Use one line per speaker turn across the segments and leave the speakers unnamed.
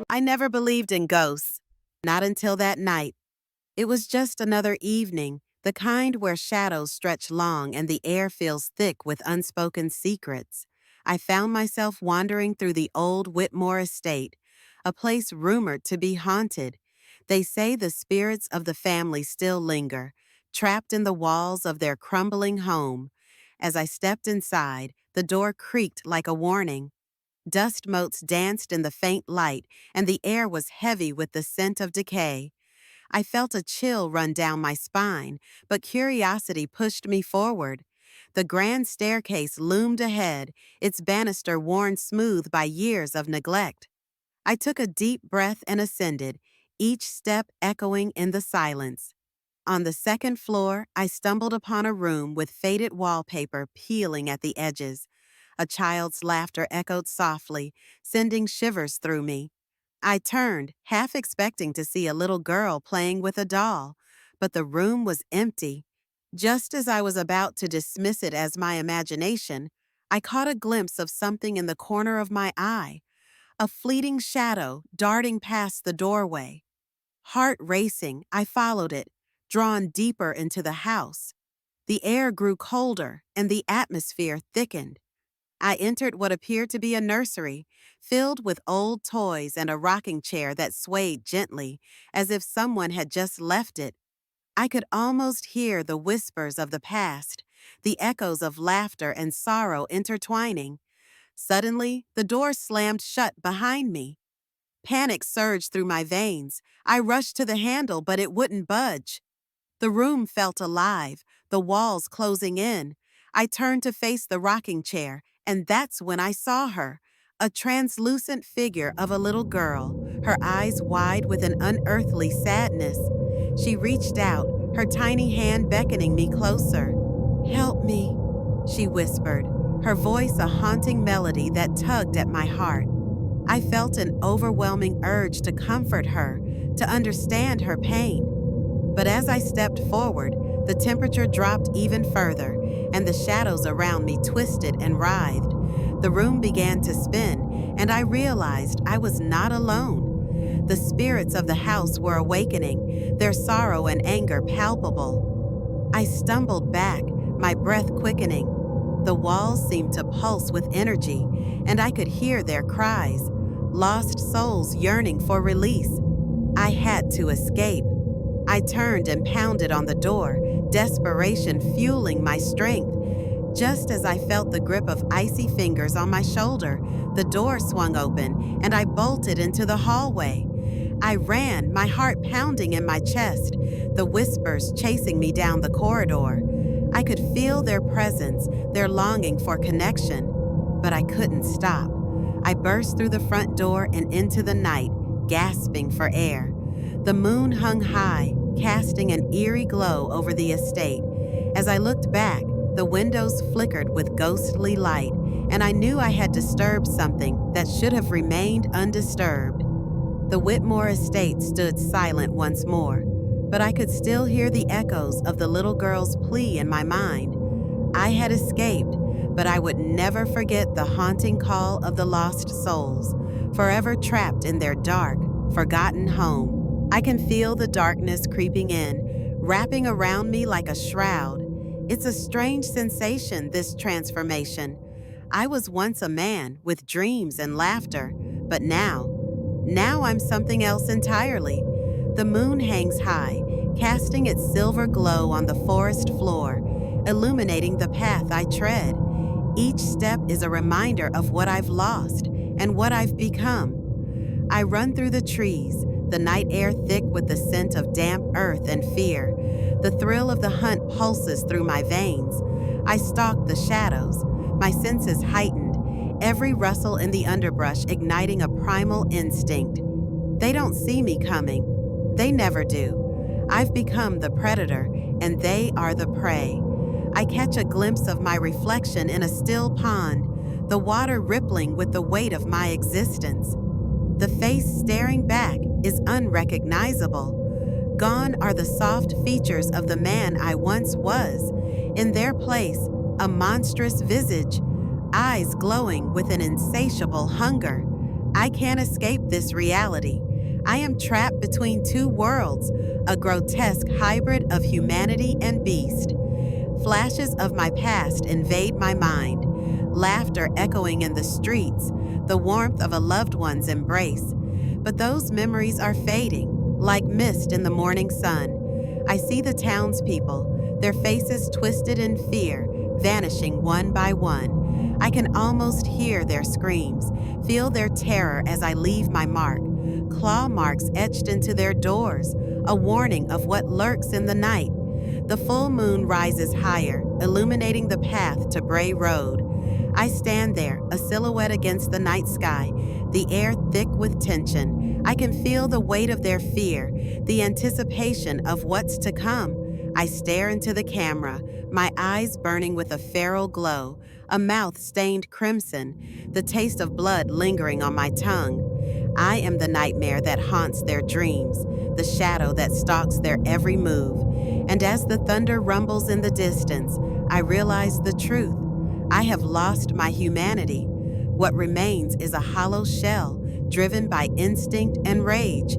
I never believed in ghosts, not until that night. It was just another evening, the kind where shadows stretch long and the air feels thick with unspoken secrets. I found myself wandering through the old Whitmore estate, a place rumored to be haunted. They say the spirits of the family still linger, trapped in the walls of their crumbling home. As I stepped inside, the door creaked like a warning. Dust motes danced in the faint light, and the air was heavy with the scent of decay. I felt a chill run down my spine, but curiosity pushed me forward. The grand staircase loomed ahead, its banister worn smooth by years of neglect. I took a deep breath and ascended, each step echoing in the silence. On the second floor, I stumbled upon a room with faded wallpaper peeling at the edges. A child's laughter echoed softly, sending shivers through me. I turned, half expecting to see a little girl playing with a doll, but the room was empty. Just as I was about to dismiss it as my imagination, I caught a glimpse of something in the corner of my eye, a fleeting shadow darting past the doorway. Heart racing, I followed it, drawn deeper into the house. The air grew colder and the atmosphere thickened. I entered what appeared to be a nursery, filled with old toys and a rocking chair that swayed gently, as if someone had just left it. I could almost hear the whispers of the past, the echoes of laughter and sorrow intertwining. Suddenly, the door slammed shut behind me. Panic surged through my veins. I rushed to the handle, but it wouldn't budge. The room felt alive, the walls closing in. I turned to face the rocking chair, and that's when I saw her, a translucent figure of a little girl, her eyes wide with an unearthly sadness. She reached out, her tiny hand beckoning me closer. "Help me," she whispered, her voice a haunting melody that tugged at my heart. I felt an overwhelming urge to comfort her, to understand her pain. But as I stepped forward, the temperature dropped even further, and the shadows around me twisted and writhed. The room began to spin, and I realized I was not alone. The spirits of the house were awakening, their sorrow and anger palpable. I stumbled back, my breath quickening. The walls seemed to pulse with energy, and I could hear their cries, lost souls yearning for release. I had to escape. I turned and pounded on the door, desperation fueling my strength. Just as I felt the grip of icy fingers on my shoulder, the door swung open and I bolted into the hallway. I ran, my heart pounding in my chest, the whispers chasing me down the corridor. I could feel their presence, their longing for connection, but I couldn't stop. I burst through the front door and into the night, gasping for air. The moon hung high, casting an eerie glow over the estate. As I looked back, the windows flickered with ghostly light, and I knew I had disturbed something that should have remained undisturbed. The Whitmore estate stood silent once more, but I could still hear the echoes of the little girl's plea in my mind. I had escaped, but I would never forget the haunting call of the lost souls, forever trapped in their dark, forgotten home. I can feel the darkness creeping in, wrapping around me like a shroud. It's a strange sensation, this transformation. I was once a man with dreams and laughter, but now I'm something else entirely. The moon hangs high, casting its silver glow on the forest floor, illuminating the path I tread. Each step is a reminder of what I've lost and what I've become. I run through the trees, the night air thick with the scent of damp earth and fear. The thrill of the hunt pulses through my veins. I stalk the shadows, my senses heightened, every rustle in the underbrush igniting a primal instinct. They don't see me coming. They never do. I've become the predator, and they are the prey. I catch a glimpse of my reflection in a still pond, the water rippling with the weight of my existence. The face staring back is unrecognizable. Gone are the soft features of the man I once was. In their place, a monstrous visage, eyes glowing with an insatiable hunger. I can't escape this reality. I am trapped between two worlds, a grotesque hybrid of humanity and beast. Flashes of my past invade my mind, laughter echoing in the streets, the warmth of a loved one's embrace. But those memories are fading, like mist in the morning sun. I see the townspeople, their faces twisted in fear, vanishing one by one. I can almost hear their screams, feel their terror as I leave my mark. Claw marks etched into their doors, a warning of what lurks in the night. The full moon rises higher, illuminating the path to Bray Road. I stand there, a silhouette against the night sky, the air thick with tension. I can feel the weight of their fear, the anticipation of what's to come. I stare into the camera, my eyes burning with a feral glow, a mouth stained crimson, the taste of blood lingering on my tongue. I am the nightmare that haunts their dreams, the shadow that stalks their every move. And as the thunder rumbles in the distance, I realize the truth. I have lost my humanity. What remains is a hollow shell, driven by instinct and rage.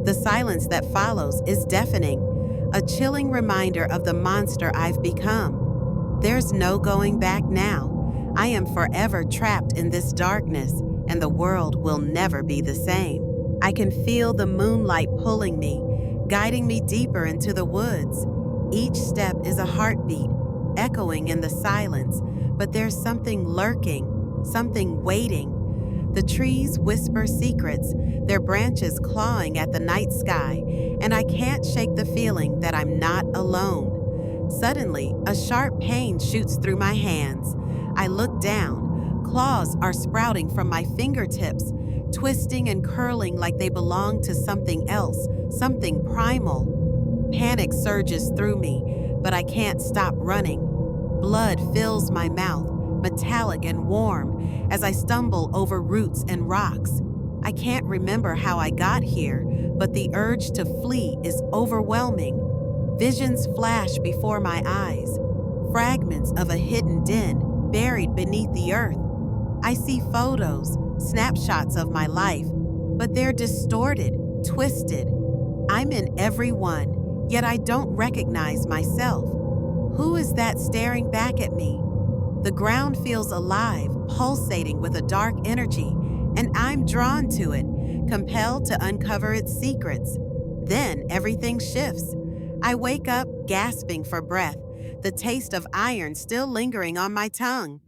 The silence that follows is deafening, a chilling reminder of the monster I've become. There's no going back now. I am forever trapped in this darkness, and the world will never be the same. I can feel the moonlight pulling me, guiding me deeper into the woods. Each step is a heartbeat, echoing in the silence, but there's something lurking, something waiting. The trees whisper secrets, their branches clawing at the night sky, and I can't shake the feeling that I'm not alone. Suddenly, a sharp pain shoots through my hands. I look down. Claws are sprouting from my fingertips, twisting and curling like they belong to something else, something primal. Panic surges through me, but I can't stop running. Blood fills my mouth, metallic and warm, as I stumble over roots and rocks. I can't remember how I got here, but the urge to flee is overwhelming. Visions flash before my eyes, fragments of a hidden den buried beneath the earth. I see photos, snapshots of my life, but they're distorted, twisted. I'm in every one, yet I don't recognize myself. Who is that staring back at me? The ground feels alive, pulsating with a dark energy, and I'm drawn to it, compelled to uncover its secrets. Then everything shifts. I wake up gasping for breath, the taste of iron still lingering on my tongue.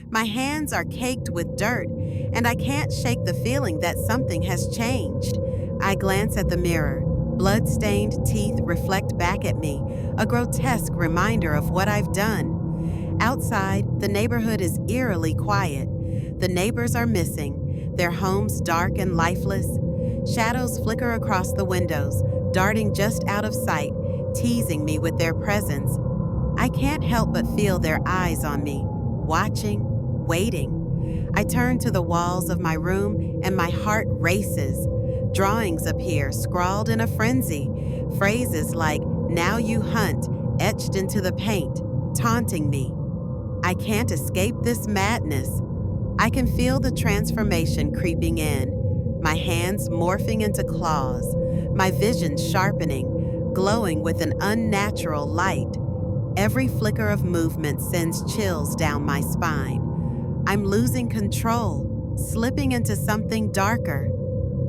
My hands are caked with dirt, and I can't shake the feeling that something has changed. I glance at the mirror. Blood-stained teeth reflect back at me, a grotesque reminder of what I've done. Outside, the neighborhood is eerily quiet. The neighbors are missing, their homes dark and lifeless. Shadows flicker across the windows, darting just out of sight, teasing me with their presence. I can't help but feel their eyes on me, watching, waiting. I turn to the walls of my room and my heart races. Drawings appear, scrawled in a frenzy. Phrases like, "Now you hunt," etched into the paint, taunting me. I can't escape this madness. I can feel the transformation creeping in, my hands morphing into claws, my vision sharpening, glowing with an unnatural light. Every flicker of movement sends chills down my spine. I'm losing control, slipping into something darker.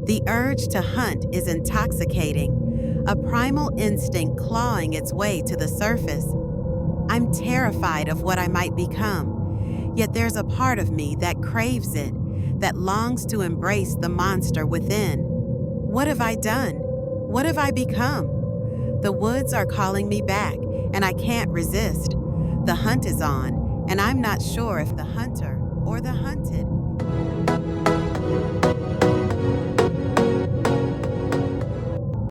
The urge to hunt is intoxicating, a primal instinct clawing its way to the surface. I'm terrified of what I might become, yet there's a part of me that craves it, that longs to embrace the monster within. What have I done? What have I become? The woods are calling me back, and I can't resist. The hunt is on, and I'm not sure if the hunter or the hunted.